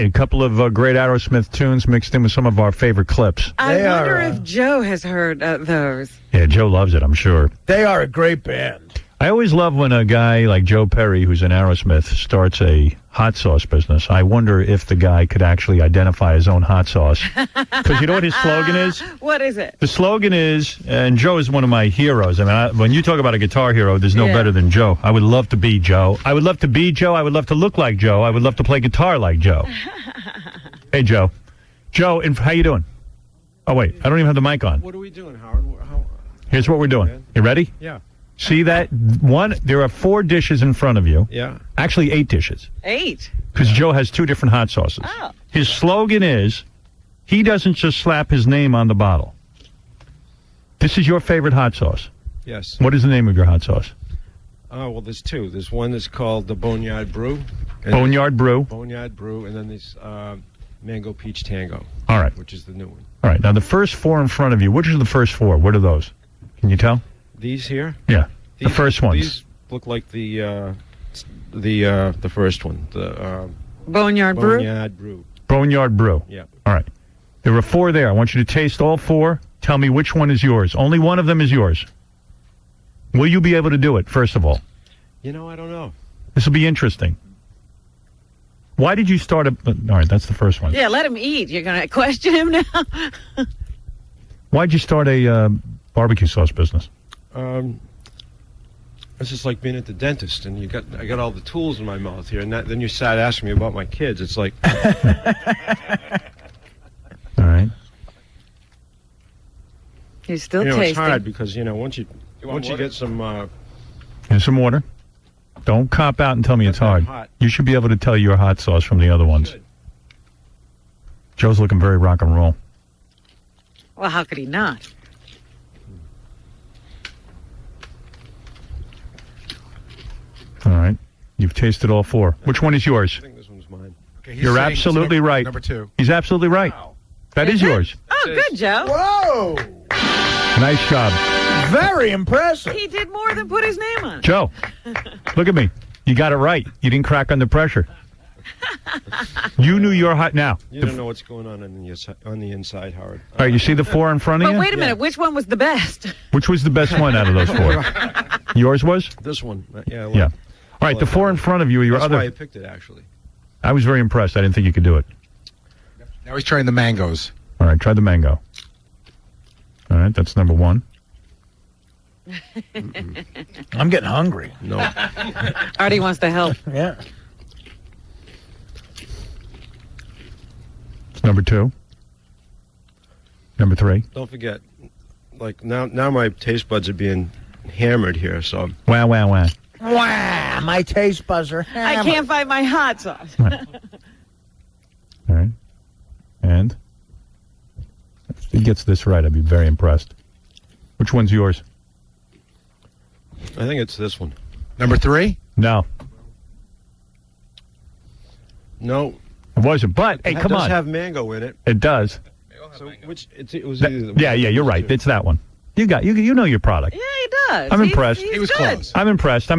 right, a couple of great Aerosmith tunes mixed in with some of our favorite clips. I wonder if Joe has heard those. Yeah, Joe loves it, I'm sure. They are a great band. I always love when a guy like Joe Perry, who's in Aerosmith, starts a hot sauce business. I wonder if the guy could actually identify his own hot sauce. Because you know what his slogan is? What is it? The slogan is, and Joe is one of my heroes. I mean, when you talk about a guitar hero, there's no better than Joe. I would love to be Joe. I would love to be Joe. I would love to look like Joe. I would love to play guitar like Joe. Hey, Joe. Joe, how you doing? Oh, wait. I don't even have the mic on. What are we doing, Howard? Here's what we're doing. You ready? Yeah. See that? There are 4 dishes in front of you. Yeah. Actually, 8 dishes. 8? Because Joe has 2 different hot sauces. Oh. His slogan is, he doesn't just slap his name on the bottle. This is your favorite hot sauce. Yes. What is the name of your hot sauce? Well, there's 2. There's one that's called the Boneyard Brew. Boneyard Brew. Boneyard Brew, and then there's Mango Peach Tango. All right. Which is the new one. All right. Now, the first 4 in front of you, which are the first 4? What are those? Can you tell? These here? Yeah. The first ones. These look like the first one. The Boneyard Brew? Boneyard Brew. Boneyard Brew. Yeah. All right. There are 4 there. I want you to taste all 4. Tell me which one is yours. Only one of them is yours. Will you be able to do it, first of all? You know, I don't know. This will be interesting. Why did you start a... All right, that's the first one. Yeah, let him eat. You're going to question him now? Why did you start a barbecue sauce business? It's just like being at the dentist, and I got all the tools in my mouth here, and then you start asking me about my kids. It's like... All right. He's still tasting. It's tasting. hard because, once you get some... Here's some water. Don't cop out and tell me it's hard. You should be able to tell your hot sauce from the other ones. Good. Joe's looking very rock and roll. Well, how could he not? All right. You've tasted all 4. Which one is yours? I think this one's mine. Okay, You're absolutely right. Number 2. He's absolutely right. Wow. That is yours. Oh, good, Joe. Whoa! Nice job. Very impressive. He did more than put his name on it. Joe, look at me. You got it right. You didn't crack under pressure. You knew your hot now. You don't know what's going on the inside, Howard. All right, you see the 4 in front of But you? wait a minute. Which one was the best? Which was the best one out of those 4? Yours was? This one. Yeah. Yeah. All right, the 4 in front of you, That's why I picked it, actually. I was very impressed. I didn't think you could do it. Now he's trying the mangoes. All right, try the mango. All right, that's number 1. I'm getting hungry. No. Artie wants to help. Yeah. It's number 2. Number 3. Don't forget, like, now my taste buds are being hammered here, so... Wow, wow, wow. Wow, my taste buzzer. I can't find my hot sauce. All right. And? If he gets this right, I'd be very impressed. Which one's yours? I think it's this one. Number 3? No. No. It wasn't. But, hey, come It does on. have mango in it. It does. So it was either Yeah, you're right. It's that one. You know your product. Yeah, he does. I'm impressed. He's He was good. close. I'm impressed. All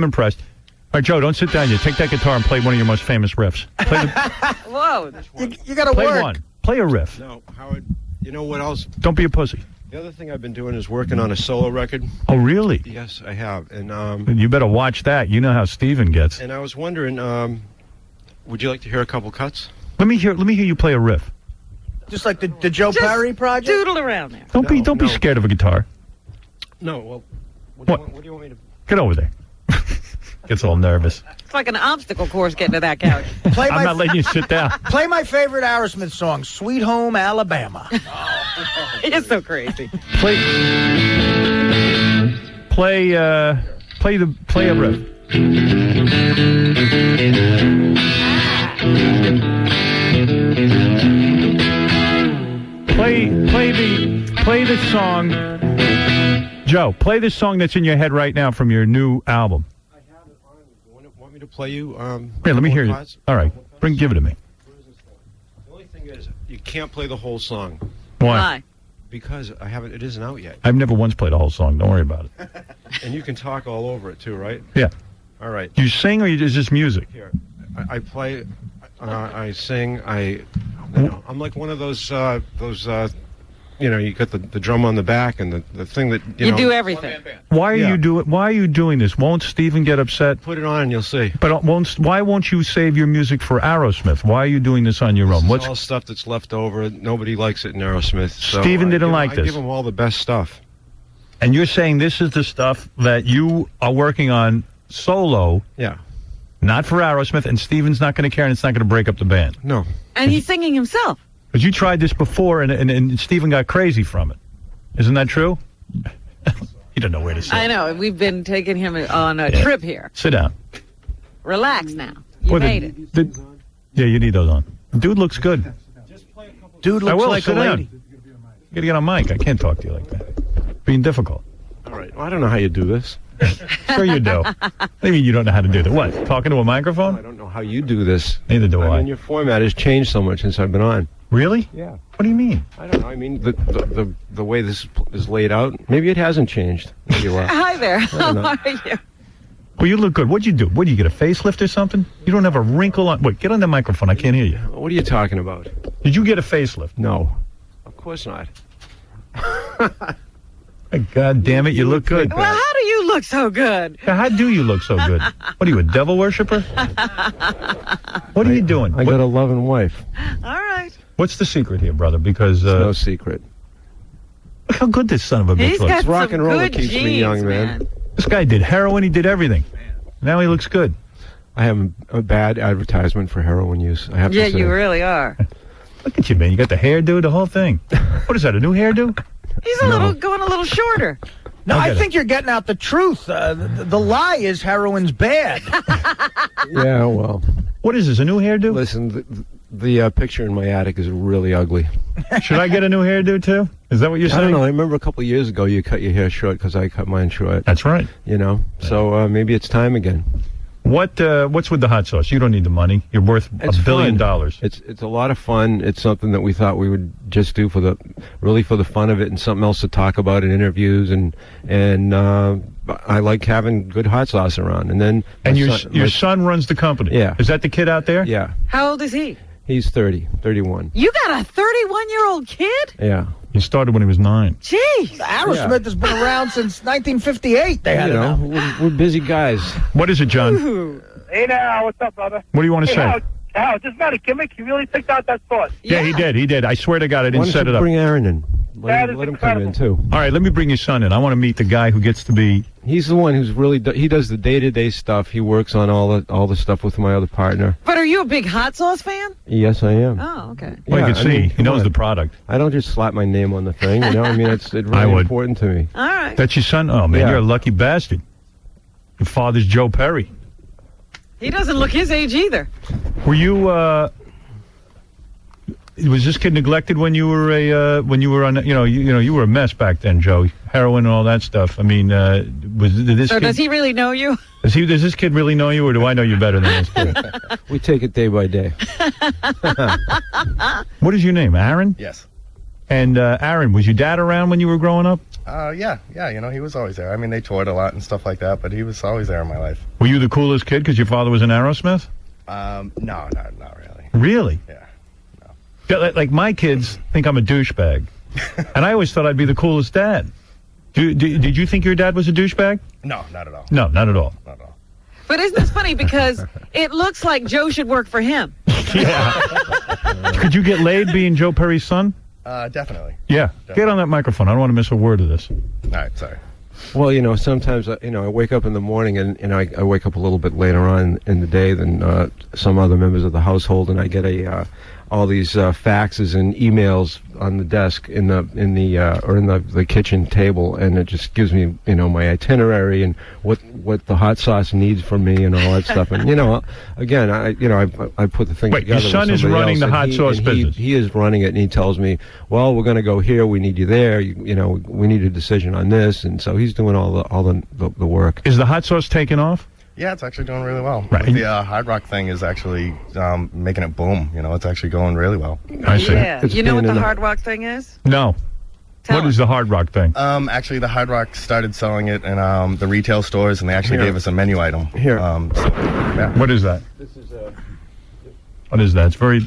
right, Joe, don't sit down yet. Take that guitar and play one of your most famous riffs. Whoa. You got to Play work. one. Play a riff. No, Howard, you know what else? Don't be a pussy. The other thing I've been doing is working on a solo record. Oh, really? Yes, I have. And You better watch that. You know how Steven gets. I was wondering, would you like to hear a couple cuts? Let me hear you play a riff. Just like the Joe Perry project? Doodle around there. Don't be scared of a guitar. No, well, what do you want me to... Get over there. Gets all nervous. It's like an obstacle course getting to that couch. I'm not letting you sit down. Play my favorite Aerosmith song, Sweet Home Alabama. It's so crazy. Play a riff. Play the song. Joe, play the song that's in your head right now from your new album. I have it on. You want me to play you? Here, let me hear you. All right, give it to me. The only thing is, you can't play the whole song Why? because it isn't out yet. I've never once played a whole song. Don't worry about it. And you can talk all over it too, right? Yeah. All right. You sing or is this music? Here, I play. I sing. I'm like one of those. You got the drum on the back and the thing that You do everything. Why are you doing this? Won't Steven get upset? Put it on and you'll see. But why won't you save your music for Aerosmith? Why are you doing this on your own? It's all stuff that's left over. Nobody likes it in Aerosmith. So Steven didn't like I this. give him all the best stuff. And you're saying this is the stuff that you are working on solo, Yeah. not for Aerosmith, and Steven's not going to care, and it's not going to break up the band. No. And he's singing himself. Because you tried this before, and Steven got crazy from it. Isn't that true? You don't know where to sit. I know. We've been taking him on a trip here. Sit down. Relax now. You made it. Yeah, you need those on. Dude looks good. Dude looks like a sit lady. down. You got to get on mic. I can't talk to you like that. Being difficult. All right. Well, I don't know how you do this. Sure you do. What do you mean you don't know how to do that? What? Talking to a microphone? I don't know how you do this. Neither do I. mean, your format has changed so much since I've been on. Really? Yeah. What do you mean? I don't know. I mean, the way this is laid out, maybe it hasn't changed. Maybe a lot. Hi there. How know. are you? Well, you look good. What'd you do? What, do you get a facelift or something? You don't have a wrinkle on... Wait, get on the microphone. I can't hear you. What are you talking about? Did you get a facelift? No. Of course not. God damn it, you look good. Well, how do you look so good? How do you look so good? What are you, a devil worshiper? What are you doing? I got a loving wife. All right. What's the secret here, brother? Because No secret. look how good this son of a bitch He's looks. got rock some and roll good that keeps genes, me young, man. This guy did heroin. He did everything. Now he looks good. I have a bad advertisement for heroin use. I have Yeah, to say. you really are. Look at you, man. You got the hairdo, the whole thing. What is that, a new hairdo? He's going a little shorter. No, I I get think you're getting out the truth. The lie is heroin's bad. Yeah, well. What is this, a new hairdo? Listen, the picture in my attic is really ugly. Should I get a new hairdo, too? Is that what you're I saying? don't know. I remember a couple of years ago you cut your hair short because I cut mine short. That's right. You know? So maybe it's time again. What's with the hot sauce? You don't need the money. You're worth $1 billion. It's a lot of fun. It's something that we thought we would just do for the fun of it, and something else to talk about in interviews, and I like having good hot sauce around. And then your son runs the company. Yeah. Is that the kid out there? Yeah, How old is he? he's 31. You got a 31-year-old kid? Yeah, He started when he was 9. Jeez. Aerosmith has been around since 1958. They had you it know, out. we're busy guys. What is it, John? Ooh. Hey now, what's up, brother? What do you want to Hey, say? Hal, just not a gimmick. You really picked out that sauce. Yeah, he did. He did. I swear to God, I Why didn't don't set you it up. bring Aaron in? That is Let him come in incredible. too. All right, let me bring your son in. I want to meet the guy who gets to be... He's the one who's really he does the day-to-day stuff. He works on all the stuff with my other partner. But are you a big hot sauce fan? Yes, I am. Oh, okay. Well, you Yeah, can see. I mean, he come knows on. the product. I don't just slap my name on the thing. You know, I mean, it's I really would. important to me. All right. That's your son? Oh, man, Yeah. you're a lucky bastard. Your father's Joe Perry. He doesn't look his age either. Were you, was this kid neglected when you were on, you were a mess back then, Joe. Heroin and all that stuff. I mean, did this So kid, does he really know you? does this kid really know you, or do I know you better than this kid? We take it day by day. What is your name, Aaron? Yes. And, Aaron, was your dad around when you were growing up? Yeah, he was always there. I mean, they toured a lot and stuff like that, but he was always there in my life. Were you the coolest kid because your father was in Aerosmith? No, not really. Really? Yeah. Yeah, like my kids think I'm a douchebag. And I always thought I'd be the coolest dad. Did you think your dad was a douchebag? No, not at all. No, not at all. Not at all. But isn't this funny because it looks like Joe should work for him? Yeah. Could you get laid being Joe Perry's son? Definitely. Yeah. Get on that microphone. I don't want to miss a word of this. All right, sorry. Well, sometimes, I wake up in the morning and I wake up a little bit later on in the day than some other members of the household, and I get all these faxes and emails on the desk in the kitchen table, and it just gives me my itinerary and what the hot sauce needs from me and all that stuff. And again, I put the thing Wait, together. your son with is somebody running else, the and hot sauce business? He is running it, and he tells me, well, we're going to go here, we need you there, we need a decision on this, and so he's doing all the work. Is the hot sauce taking off? Yeah, it's actually doing really well. Right. The Hard Rock thing is actually making it boom. It's actually going really well. I see. Yeah. It's You know what being the in Hard Rock thing is? No. Tell What us. is the Hard Rock thing? Actually, the Hard Rock started selling it in the retail stores, and they actually Here. gave us a menu item. Here. Yeah. What is that? This is What is that? It's very...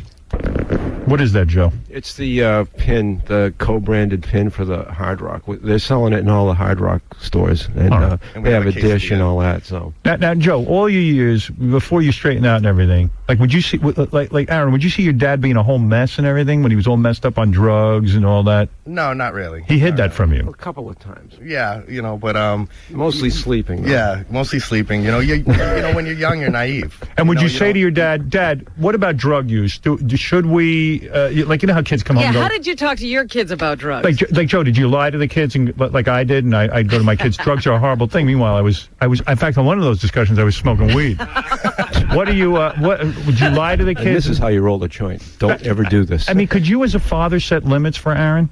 What is that, Joe? It's the pin, the co-branded pin for the Hard Rock. They're selling it in all the Hard Rock stores, and, And they we have have a a dish and quesadilla. all that. So Now, Joe, all your years, before you straightened out and everything, like, would you see, like Aaron, would you see your dad being a whole mess and everything when he was all messed up on drugs and all that? No, not really. He hid Not that really. from a you. couple of times, Yeah, but mostly sleeping. though. yeah, mostly sleeping. You know, when you're young, you're naive. And would you know, say to don't- your dad, what about drug use? Should we, like, you know how kids come home Yeah, and go, how did you talk to your kids about drugs? like Joe, did you lie to the kids and like I did, and I'd go to my kids, drugs are a horrible thing. Meanwhile, I was, in fact, on one of those discussions, I was smoking weed. What do you, what, would you lie to the And kids? this is how you roll a joint. Don't ever do this. I mean, could you as a father set limits for Aaron?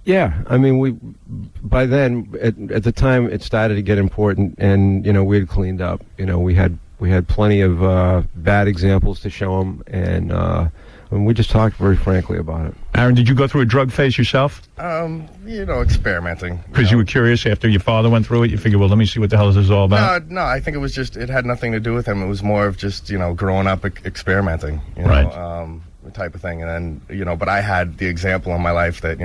Yeah, I mean, by then, at the time, it started to get important, and we had cleaned up. We had plenty of bad examples to show him, and we just talked very frankly about it. Aaron, did you go through a drug phase yourself? Experimenting. Because you were curious after your father went through it? You figured, well, let me see what the hell this is all about? No, I think it had nothing to do with him. It was more of just, growing up experimenting, Right. Type of thing. And then, but I had the example in my life that,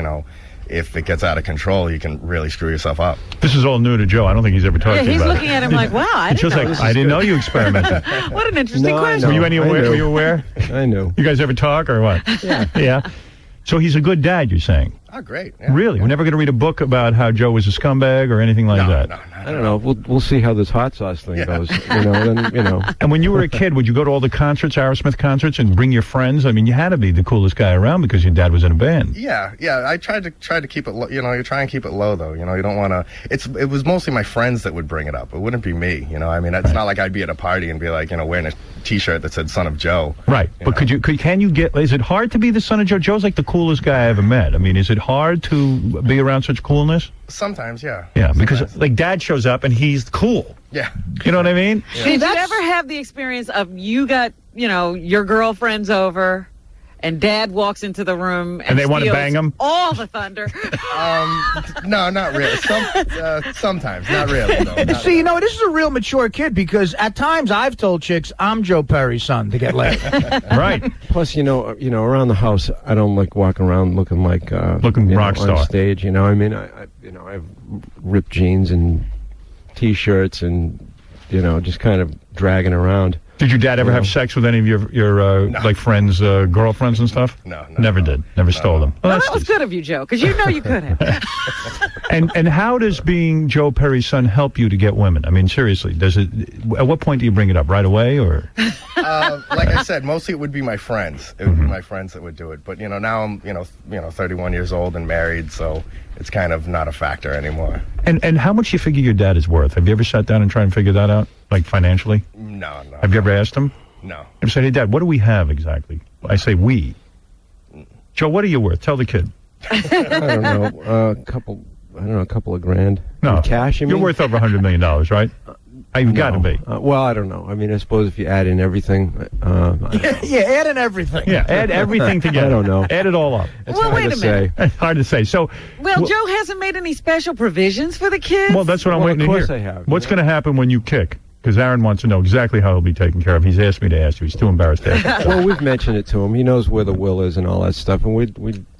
if it gets out of control, you can really screw yourself up. This is all new to Joe. I don't think he's ever talked Yeah, to you he's about looking it. at him like, wow, I Joe's didn't know. like, I didn't know you experimented. What an interesting No, I question. Were you I aware? knew. Were you aware? I knew. You guys ever talk or what? Yeah. Yeah. So he's a good dad, you're saying? Oh, great. Yeah. Really? We're never going to read a book about how Joe was a scumbag or anything like that? No, I don't know. We'll see how this hot sauce thing goes. And when you were a kid, would you go to all the concerts, Aerosmith concerts, and bring your friends? I mean, you had to be the coolest guy around because your dad was in a band. Yeah. I tried to keep it low. You try and keep it low, though. You don't want to. It was mostly my friends that would bring it up. It wouldn't be me. I mean, it's not like I'd be at a party and be like, wearing a T-shirt that said "Son of Joe." Right. But can you get? Is it hard to be the son of Joe? Joe's like the coolest guy I ever met. I mean, is it hard to be around such coolness? Sometimes, yeah. Yeah, because Sometimes. like dad shows up and he's cool. Yeah. You know what I mean? Did you ever have the experience of you got, your girlfriends over and dad walks into the room and they wanna steals bang him? all the thunder? No, not really. Sometimes, not really. Though. Not See, this is a real mature kid because at times I've told chicks I'm Joe Perry's son to get laid. Right. Plus, around the house, I don't like walking around looking like Looking rock star. on stage. I mean, I have ripped jeans and T-shirts and just kind of dragging around. Did your dad ever have sex with any of your like friends, girlfriends and stuff? No, Never did. Never stole them. Well, that's that was good of you, Joe, because you know you could have. And how does being Joe Perry's son help you to get women? I mean, seriously, does it? At what point do you bring it up? Right away, or? Like I said, mostly it would be my friends. It would be my friends that would do it. But now I'm 31 years old and married, so it's kind of not a factor anymore. And how much do you figure your dad is worth? Have you ever sat down and tried and figure that out, like financially? No. Have you ever asked him? No. I've said, hey, Dad, what do we have exactly? I say we. Joe, what are you worth? Tell the kid. I don't know, a couple of grand. No, In cash. you're worth over $100 million, right? You've got to be. Well, I don't know. I mean, I suppose if you add in everything, Yeah, add in everything. Yeah, add everything together. I don't know. Add it all up. it's Well, hard wait to a minute. say. Hard to say. So, Well, Joe hasn't made any special provisions for the kids. well, that's what I'm Well, waiting of to course hear. I have, What's yeah. going to happen when you kick? Because Aaron wants to know exactly how he'll be taken care of. He's asked me to ask you. He's too embarrassed to ask. Well, we've mentioned it to him. He knows where the will is and all that stuff, and we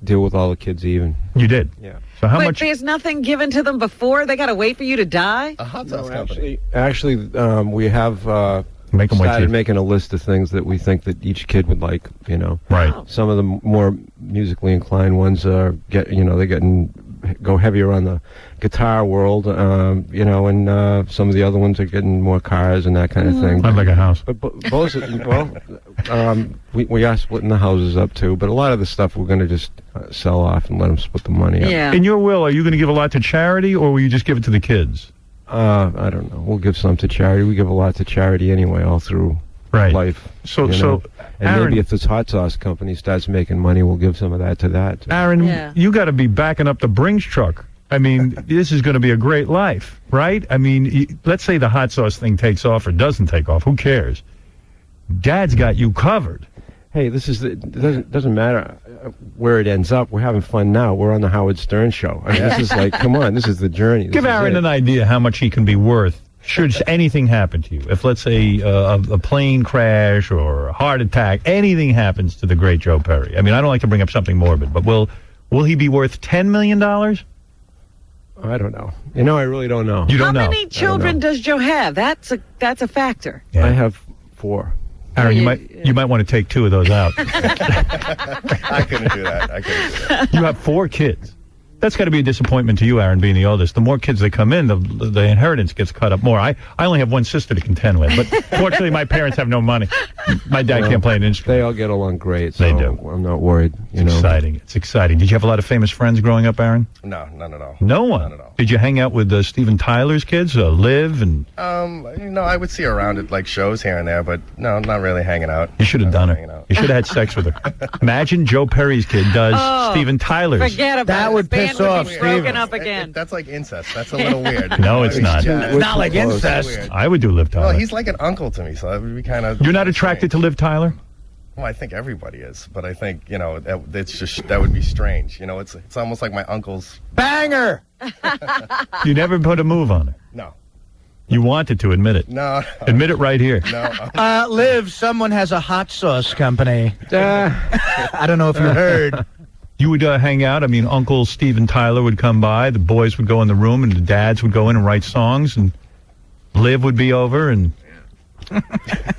deal with all the kids even. You did. Yeah. So how but much? there's nothing given to them before? They got to wait for you to die? A hot sauce No, company. actually, we have Make 'em wait started till- making a list of things that we think that each kid would like. Right. Some of the more musically inclined ones go heavier on the guitar world, and some of the other ones are getting more cars and that kind of thing. I'd like a house. But both, we are splitting the houses up too. But a lot of the stuff we're going to just sell off and let them split the money up. Yeah. In your will, are you going to give a lot to charity, or will you just give it to the kids? I don't know. We'll give some to charity. We give a lot to charity anyway, all through Right. life. So, And Aaron, maybe if this hot sauce company starts making money, we'll give some of that to that. too. Aaron, Yeah. you got to be backing up the Brinks truck. I mean, this is going to be a great life, right? I mean, let's say the hot sauce thing takes off or doesn't take off. Who cares? Dad's got you covered. Hey, it doesn't matter where it ends up. We're having fun now. We're on the Howard Stern show. I mean, this is like, come on, this is the journey. Give Aaron an idea how much he can be worth should anything happen to you, if let's say a plane crash or a heart attack, anything happens to the great Joe Perry. I mean, I don't like to bring up something morbid, but will he be worth $10 million? I don't know. I really don't know. You don't know. How many children does Joe have? That's a factor. Yeah. I have 4. Aaron, you might want to take 2 of those out. I couldn't do that. You have 4 kids. That's got to be a disappointment to you, Aaron, being the oldest. The more kids that come in, the inheritance gets cut up more. I only have one sister to contend with, but fortunately my parents have no money. My dad can't play an instrument. They all get along great, so They do. I'm not worried. Exciting. It's exciting. Did you have a lot of famous friends growing up, Aaron? No, none at all. No one? None at all. Did you hang out with Steven Tyler's kids, Liv? And I would see her around at like shows here and there, but no, not really hanging out. you should have done Hanging it. out. You should have had sex with her. Imagine Joe Perry's kid does Steven Tyler's. Forget about That it. would The band piss off be broken Steven. up again. That's like incest. That's a little weird. No, it's not. It's not like close. incest. Weird. I would do Liv Tyler. Well, he's like an uncle to me, so that would be kind of. You're not attracted to Liv Tyler? Well, I think everybody is, but I think that would be strange. It's almost like my uncle's. Banger. You never put a move on her. No, You wanted to admit it. no, Admit it right here. no. Liv, someone has a hot sauce company. I don't know if you heard. You would hang out. I mean, Uncle Steven Tyler would come by. The boys would go in the room, and the dads would go in and write songs, and Liv would be over, and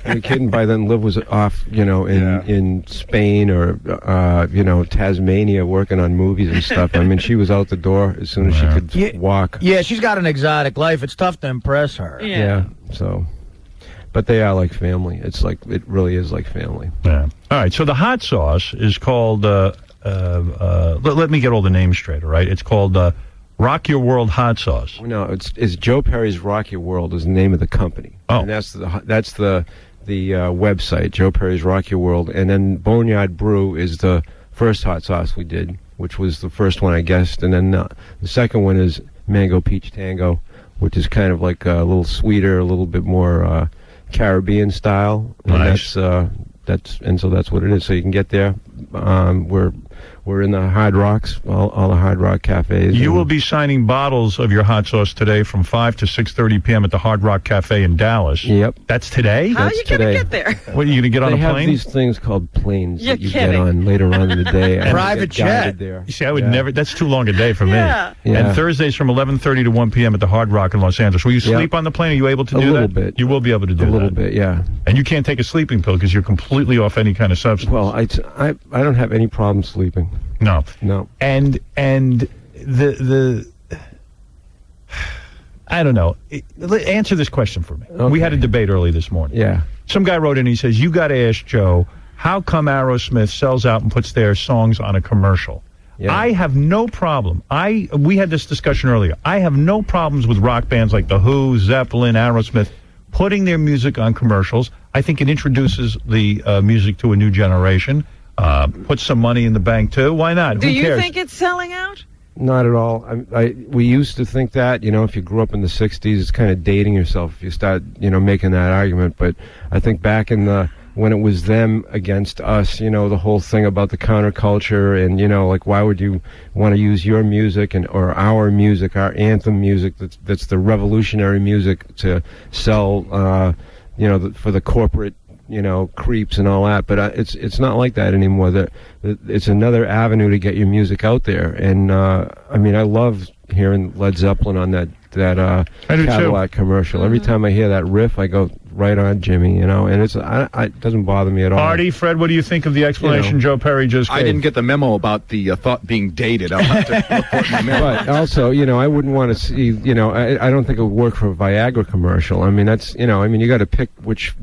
You're kidding. By then, Liv was off, in Spain or, Tasmania working on movies and stuff. I mean, she was out the door as soon as she could walk. Yeah, she's got an exotic life. It's tough to impress her. Yeah. So, but they are like family. It's like, it really is like family. yeah. All right. So the hot sauce is called. Let me get all the names straight. All right. It's called Rock Your World Hot Sauce. No, it's Joe Perry's Rock Your World is the name of the company. Oh. And that's the website, Joe Perry's Rock Your World. And then Boneyard Brew is the first hot sauce we did, which was the first one I guessed. And then the second one is Mango Peach Tango, which is kind of like a little sweeter, a little bit more Caribbean style. And Nice. so that's what it is. So you can get there. We're in the Hard Rocks, all the Hard Rock cafes. You will be signing bottles of your hot sauce today from 5 to 6:30 p.m. at the Hard Rock Cafe in Dallas. Yep. That's today? How are That's you going to today. get there? What, are you going to get on They a have plane? these things called planes You're that you kidding. get on later on in the day. and Private get guided jet. there. You see, I would Yeah. never. That's too long a day for me. Yeah. Yeah. And Thursdays from 11:30 to 1 p.m. at the Hard Rock in Los Angeles. Will you sleep on the plane? Are you able to A do little that? bit. You will be able to do A that. little bit, yeah. And you can't take a sleeping pill because you're completely off any kind of substance. Well, I don't have any problem sleeping. No. No. And the I don't know. Answer this question for me. Okay. We had a debate early this morning. Yeah. Some guy wrote in and he says, you got to ask Joe, how come Aerosmith sells out and puts their songs on a commercial? Yeah. I have no problem. We had this discussion earlier. I have no problems with rock bands like The Who, Zeppelin, Aerosmith putting their music on commercials. I think it introduces the music to a new generation. Put some money in the bank too. Why not? Do Who you cares? think it's selling out? Not at all. We used to think that, if you grew up in the 60s, it's kind of dating yourself if you start, making that argument. But I think back in when it was them against us, the whole thing about the counterculture and, like why would you want to use your music or our music, our anthem music that's the revolutionary music to sell, for the corporate, creeps and all that, but it's not like that anymore. It's another avenue to get your music out there, and I love hearing Led Zeppelin on that I do too. Cadillac commercial. Every time I hear that riff, I go right on, Jimmy. And it doesn't bother me at all. Artie, Fred, what do you think of the explanation Joe Perry just gave? I didn't get the memo about the thought being dated. I'll have to look for it in my memo. But also, I wouldn't want to see, I don't think it would work for a Viagra commercial. I mean, that's, you got to pick which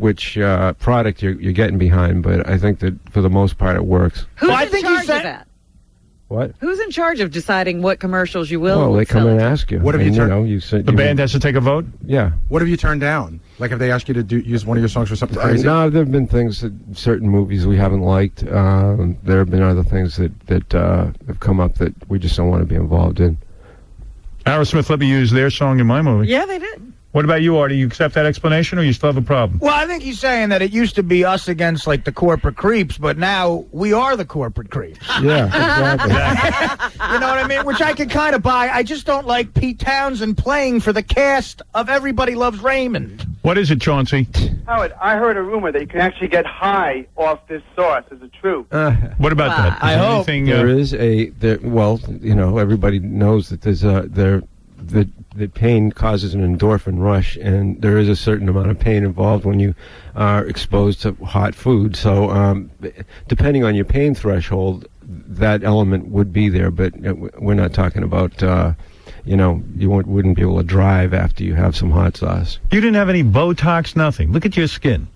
product you're getting behind, but I think that for the most part it works. Who's Well, I in think he charge said- of that? What? Who's in charge of deciding what commercials you will? Well, they come sell and it to? ask you. What have you And, turned- you said The band has to take a vote? Yeah. What have you turned down? Like, if they ask you to use one of your songs for something crazy? No, there have been things that certain movies we haven't liked. There have been other things that have come up that we just don't want to be involved in. Aerosmith let me use their song in my movie. Yeah, they did. What about you, Artie? You accept that explanation, or you still have a problem? Well, I think he's saying that it used to be us against, like, the corporate creeps, but now we are the corporate creeps. Yeah, exactly. You know what I mean? Which I can kind of buy. I just don't like Pete Townsend playing for the cast of Everybody Loves Raymond. What is it, Chauncey? Howard, I heard a rumor that you can actually get high off this sauce. Is it true? What about that? I hope. There is well, you know, everybody knows that there's that pain causes an endorphin rush, and there is a certain amount of pain involved when you are exposed to hot food. So, depending on your pain threshold, that element would be there, but we're not talking about, you know, you wouldn't be able to drive after you have some hot sauce. You didn't have any Botox, nothing. Look at your skin.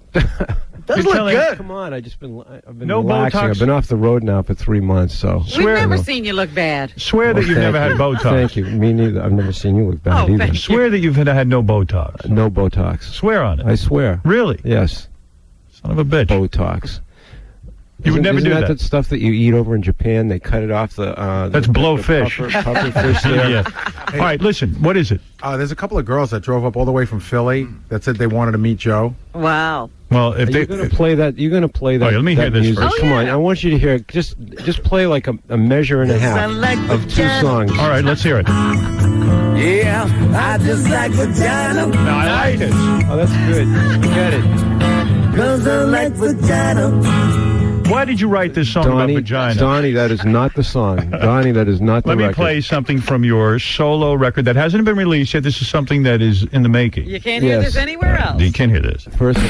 Does look good. Come on, I've been No relaxing. Botox? I've been off the road now for 3 months, so. We've never seen you look bad. Swear that you've Thank never had you. Botox. Thank you. Me neither. I've never seen you look bad Oh, either. thank you. Swear that you've had no Botox. No Botox. Swear on it. I swear. Really? Yes. Son of a bitch. Botox. You would never isn't do that. that. The stuff that you eat over in Japan? They cut it off the. That's blowfish. Puffer fish there. Yeah. All right, listen. What is it? There's a couple of girls that drove up all the way from Philly that said they wanted to meet Joe. Wow. Well, if You're gonna play that. You're gonna play that. Oh, yeah, let me that hear this music. first. Come on, I want you to hear. Just play like a measure and a half of 2 songs. All right, let's hear it. Yeah, I just like vagina. No, I like it. Oh, that's good. You get it. 'Cause I like vagina. Why did you write this song about vagina? Donnie, that is not the song. Donnie, that is not the Let record. me play something from your solo record that hasn't been released yet. This is something that is in the making. You can't hear this anywhere else. You can't hear this. First.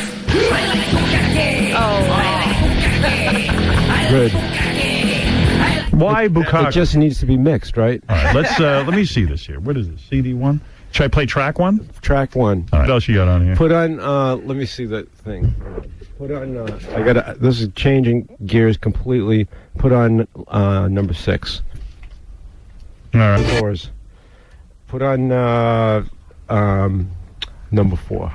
Good. Why Bukkake? It just needs to be mixed, right? All right, let me see this here. What is this? CD1? Should I play track 1? Track 1. All right, what else you got on here? Put on. Let me see that thing. Put on. I gotta. This is changing gears completely. Put on number 6. All right. Doors. Put on number 4.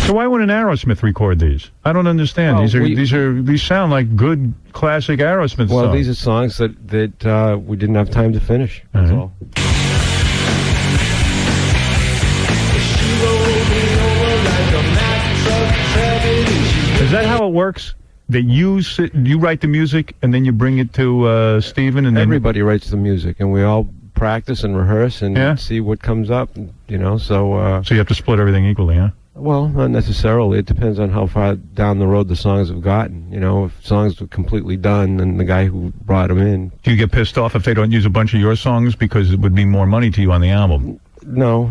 So why wouldn't Aerosmith record these? I don't understand. Well, These sound like good classic Aerosmith songs. Well, these are songs that we didn't have time to finish. That's all. Is that how it works? That you write the music and then you bring it to Steven, and then Everybody writes the music, and we all practice and rehearse and see what comes up. You know, so you have to split everything equally, huh? Well, not necessarily. It depends on how far down the road the songs have gotten. You know, if songs are completely done, then the guy who brought them in. Do you get pissed off if they don't use a bunch of your songs because it would mean more money to you on the album? No,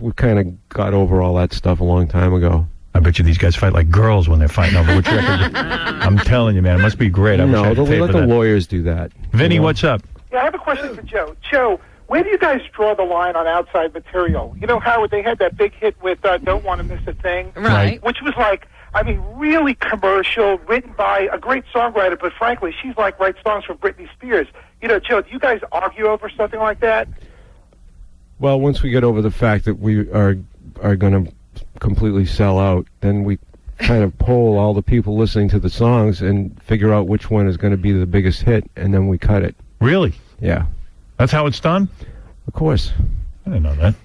we kind of got over all that stuff a long time ago. I bet you these guys fight like girls when they're fighting over which record. I'm telling you, man, it must be great. I wish I No, had they'll tape let of the that. lawyers do that. Vinny, you know? what's up? Yeah, I have a question for Joe. Joe, where do you guys draw the line on outside material? You know, Howard, they had that big hit with Don't Want to Miss a Thing. Right. Which was like, I mean, really commercial, written by a great songwriter, but frankly, she's like writes songs for Britney Spears. You know, Joe, do you guys argue over something like that? Well, once we get over the fact that we are going to completely sell out, then we kind of poll all the people listening to the songs and figure out which one is going to be the biggest hit, and then we cut it. Really? Yeah. That's how it's done? Of course. I didn't know that.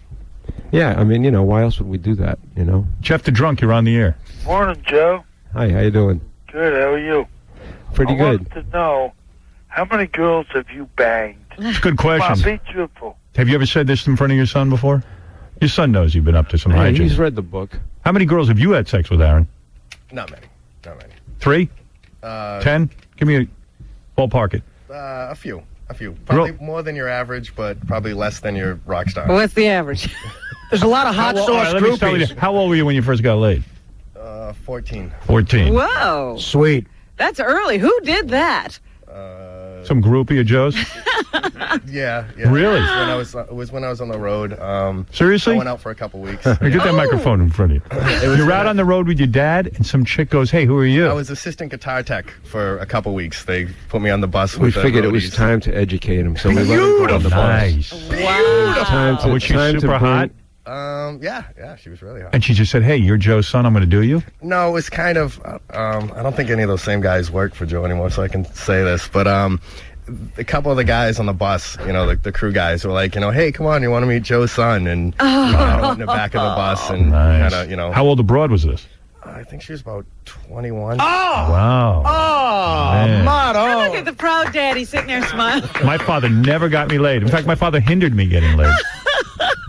Yeah, I mean, you know, why else would we do that, you know? Jeff the Drunk, you're on the air. Morning, Joe. Hi, how you doing? Good, how are you? Pretty I good. wanted to know, how many girls have you banged? It's a good Come on, question. be truthful. Have you ever said this in front of your son before? Your son knows you've been up to some Hey, hijinks. he's read the book. How many girls have you had sex with, Aaron? Not many. Not many. 3? 10? Give me a ballpark it. A few. Probably more than your average, but probably less than your Rockstar. What's the average? There's a lot of hot sauce let me start with groupies. you. How old were you when you first got laid? 14. 14. Whoa. Sweet. That's early. Who did that? Some groupie of Joe's? Yeah. Really? It was when I was on the road. Seriously? I went out for a couple weeks. Get that microphone in front of you. You're out on the road with your dad, and some chick goes, "Hey, who are you?" I was assistant guitar tech for a couple weeks. They put me on the bus. We with the figured it was roadies. time to educate him, so we let him go on the bus. Nice. Wow. Time to, Was she time to super bring, hot? Yeah, she was really hot. And she just said, "Hey, you're Joe's son. I'm going to do you." No, it was kind of. I don't think any of those same guys work for Joe anymore, so I can say this. But a couple of the guys on the bus, the crew guys, were like, hey, come on, you want to meet Joe's son? And in the back of the bus, and Nice. kind of, How old abroad was this? I think she was about 21. Wow. Man. Oh, look at the proud daddy sitting there smiling. My father never got me laid. In fact, my father hindered me getting laid.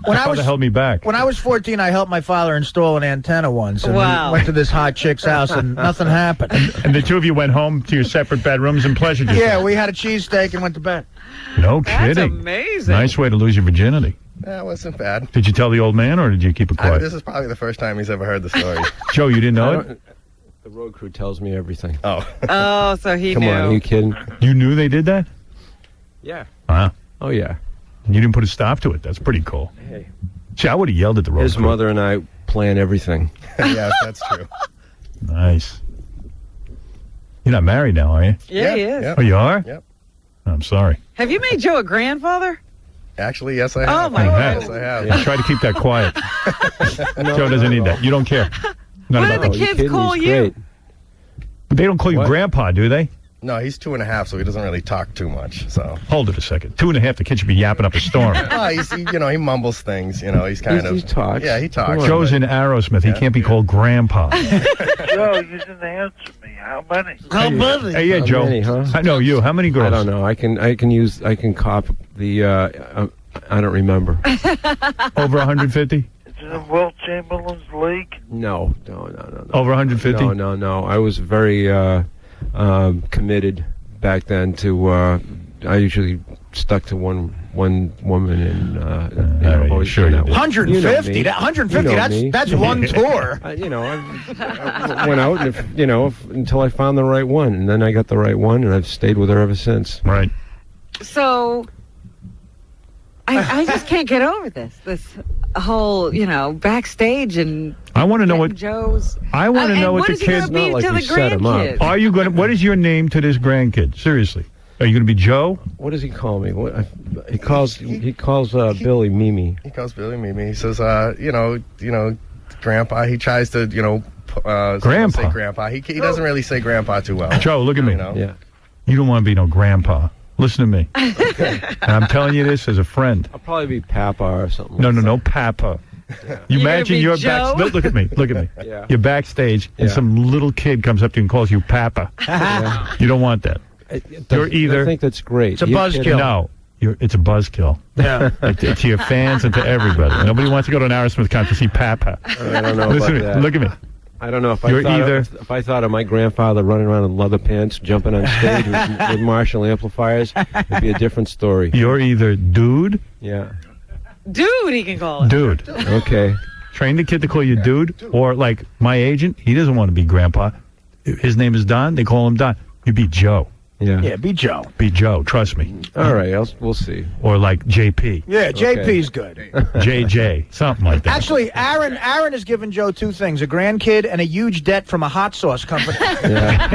When My father held me back. When I was 14, I helped my father install an antenna once. And Wow. we went to this hot chick's house, and nothing happened. And the two of you went home to your separate bedrooms and pleasured yourself. Yeah, we had a cheesesteak and went to bed. No That's kidding. amazing. Nice way to lose your virginity. That wasn't bad. Did you tell the old man, or did you keep it quiet? This is probably the first time he's ever heard the story. Joe, you didn't know it? The road crew tells me everything. Oh. Oh, so he Come knew. on, are you kidding? You knew they did that? Yeah. Wow. Oh, yeah. You didn't put a stop to it. That's pretty cool. Hey. See, I would have yelled at the road His crew. mother and I plan everything. Yeah, that's true. Nice. You're not married now, are you? Yeah, he is. Yep. Oh, you are? Yep. I'm sorry. Have you made Joe a grandfather? Actually, yes, I have. Oh, my God. Yes, I have. Yeah, try to keep that quiet. Joe doesn't need that. You don't care. Not What about do that. the kids kidding? call He's you? great. But they don't call you What? grandpa, do they? No, he's 2.5, so he doesn't really talk too much. So. Hold it a second. 2.5, the kid should be yapping up a storm. He mumbles things. He's kind of. He talks. Yeah, he talks. Joe's in Aerosmith. He can't be called grandpa. Joe, you didn't answer me. How many? How busy? Hey, yeah, How Joe. many, huh? I know you. How many girls? I don't know. I can cop the. I don't remember. Over 150? Is it in Will Chamberlain's league? No. Over 150? No. I was very committed back then to. I usually stuck to one woman, and always sure done you that. did. 150? You know me. 150? You know me. That's one tour. I went out and until I found the right one, and then I got the right one, and I've stayed with her ever since. Right. So, I just can't get over this whole, backstage and I want to know getting what Joe's. I want to And know what the is he gonna kids. be Not like to we the set him up. grandkids? Are you going to? What is your name to this grandkid? Seriously, are you going to be Joe? What does he call me? He calls Billy Mimi. He calls Billy Mimi. He says, Grandpa. He tries to, Grandpa? say Grandpa. He doesn't really say Grandpa too well. Joe, look at me. Yeah. You don't want to be no grandpa. Listen to me. And I'm telling you this as a friend. I'll probably be Papa or something. No, Papa. You You're imagine gonna be you're Joe? Look at me. Yeah. You're backstage, and Yeah. some little kid comes up to you and calls you Papa. You don't want that. You're either. I think that's great. It's a buzzkill. No, it's a buzzkill. Yeah. To your fans and to everybody. Nobody wants to go to an Aerosmith concert to see Papa. I don't know Listen about to me. that. Look at me. I don't know if You're if I thought of my grandfather running around in leather pants, jumping on stage with Marshall amplifiers, it'd be a different story. You're either dude, Yeah. Dude, he can call it. dude. Okay. Train the kid to call you dude, or like my agent, he doesn't want to be grandpa. His name is Don. They call him Don. You be Joe. Yeah. Yeah, be Joe. Be Joe. Trust me. All right. We'll see. Or like JP, Yeah, JP's good. JJ, something like that. Actually, Aaron has given Joe two things: a grandkid and a huge debt from a hot sauce company. Yeah,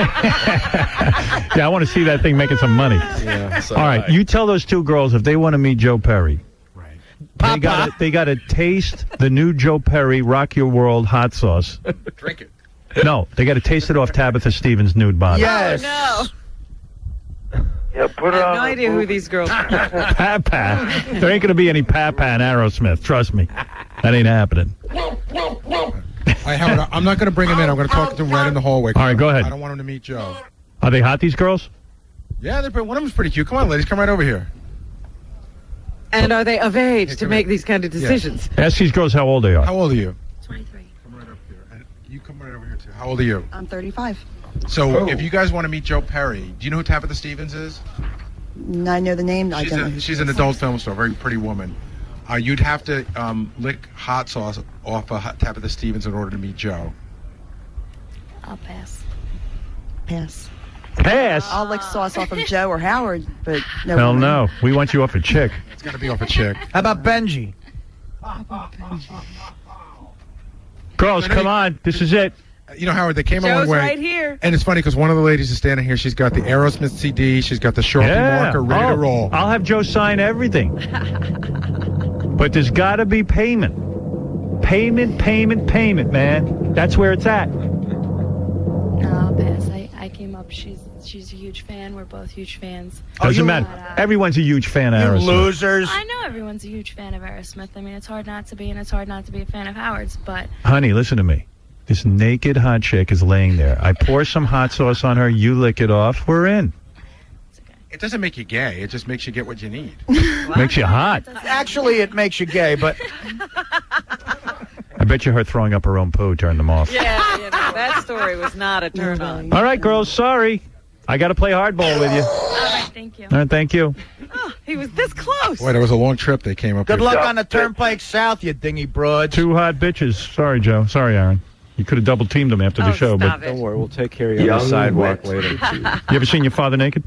I want to see that thing making some money. Yeah. So, All right, you tell those two girls if they want to meet Joe Perry. Papa. They got to taste the new Joe Perry Rock Your World hot sauce. Drink it. No, they got to taste it off Tabitha Stevens' nude body. Yes. No. Yeah, put I it have on. no idea who these girls are. Papa. There ain't going to be any Papa in Aerosmith. Trust me. That ain't happening. Howard, I'm not going to bring him in. I'm going to talk to him right in the hallway. All right, go ahead. I don't want him to meet Joe. Are they hot, these girls? Yeah, one of them's pretty cute. Come on, ladies, come right over here. And are they of age Hey, to come make here. these kind of decisions? Ask these girls how old they are. How old are you? 23. Come right up here. And you come right over here, too. How old are you? I'm 35. So, if you guys want to meet Joe Perry, do you know who Tabitha Stevens is? I know the name. I don't know who She's she an is. adult film star, very pretty woman. You'd have to lick hot sauce off of Tabitha Stevens in order to meet Joe. I'll pass. Pass. Pass? I'll lick sauce off of Joe or Howard, but no. Hell woman. no. We want you off a chick. It's got to be off a chick. How about Benji? Girls, come on. This is it. You know, Howard, they came a long Joe's way. right here. And it's funny because one of the ladies is standing here. She's got the Aerosmith CD. She's got the Sharpie marker ready to roll. I'll have Joe sign everything. But there's got to be payment. Payment, payment, payment, man. That's where it's at. I'll pass. I came up. She's a huge fan. We're both huge fans. Doesn't matter. Everyone's a huge fan of Aerosmith. Losers. I know everyone's a huge fan of Aerosmith. I mean, it's hard not to be, and it's hard not to be a fan of Howard's, but... Honey, listen to me. This naked hot chick is laying there. I pour some hot sauce on her. You lick it off. We're in. It doesn't make you gay. It just makes you get what you need. Makes you hot. Actually, it makes you gay, but... I bet you her throwing up her own poo turned them off. Yeah, you know, that story was not a turn on. All right, girls, sorry. I got to play hardball with you. All right, thank you. All right, thank you. Oh, he was this close. Boy, that was a long trip they came up Good with. luck on the Turnpike South, you dingy broads. Two hot bitches. Sorry, Joe. Sorry, Aaron. You could have double teamed them after the show, but Don't worry, we'll take care of you on the sidewalk later. You ever seen your father naked?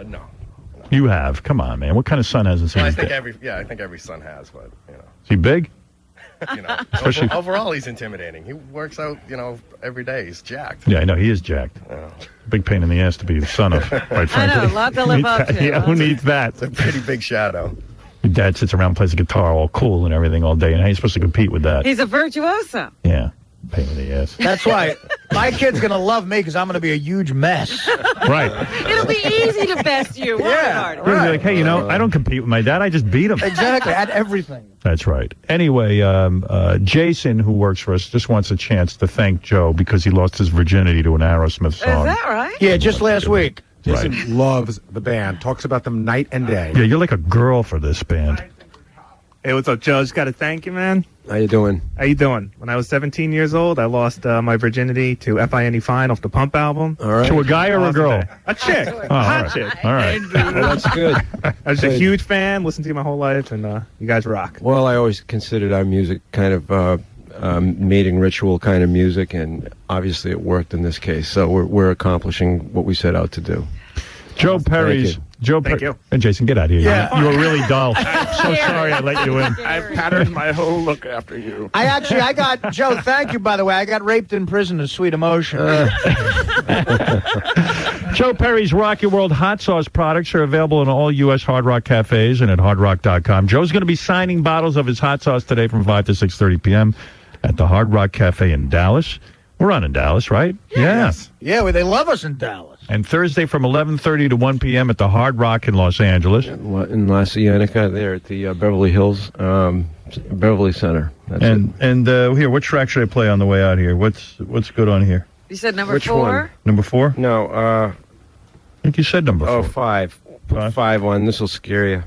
No. You have. Come on, man. What kind of son hasn't seen Well, I his think dick? I think every son has, but you know. Is he big? You know, Especially- overall, he's intimidating. He works out, you know, every day. He's jacked. Yeah, I know. He is jacked. Big pain in the ass to be the son of, quite frankly. I know, a lot to live Who up needs that? to. Yeah, who needs that? It's a pretty big shadow. Your dad sits around and plays a guitar all cool and everything all day, and how are you supposed to compete with that? He's a virtuoso. Yeah. Pain in the ass. That's why my kid's going to love me because I'm going to be a huge mess. Right. It'll be easy to best you. Yeah, You're gonna be like, hey, you know, I don't compete with my dad. I just beat him. Exactly. At everything. That's right. Anyway, Jason, who works for us, just wants a chance to thank Joe because he lost his virginity to an Aerosmith Is song. that right? Yeah, just last week. Jason loves the band, talks about them night and day. Yeah, you're like a girl for this band. Hey, what's up, Joe? Just got to thank you, man. How you doing? How you doing? When I was 17 years old, I lost my virginity to F.I.N.E. Fine off the Pump album. All right. To a guy or a girl? A chick. Oh, A all hot right. chick. All right. Well, that's good. I was a Good. huge fan, listened to you my whole life, and you guys rock. Well, I always considered our music kind of mating ritual kind of music, and obviously it worked in this case. So we're accomplishing what we set out to do. Joe Perry's. Thank Joe Thank Perry. you. And Jason, get out of here. Yeah. You were really dull. So sorry I let you in. I patterned my whole look after you. I got, Joe, thank you, by the way. I got raped in prison to Sweet Emotion. Joe Perry's Rock Your World hot sauce products are available in all U.S. Hard Rock cafes and at hardrock.com. Joe's going to be signing bottles of his hot sauce today from 5 to 6:30 p.m. at the Hard Rock Cafe in Dallas. We're on in Dallas, right? Yes. Yeah, well, they love us in Dallas. And Thursday from 11:30 to 1 p.m. at the Hard Rock in Los Angeles. In La Cienega, there at the Beverly Hills, Beverly Center. That's And here, what track should I play on the way out here? What's good on here? You said number Which 4? one? Number 4? No, I think you said number 4. Oh, 5. Put 5 on. This will scare you.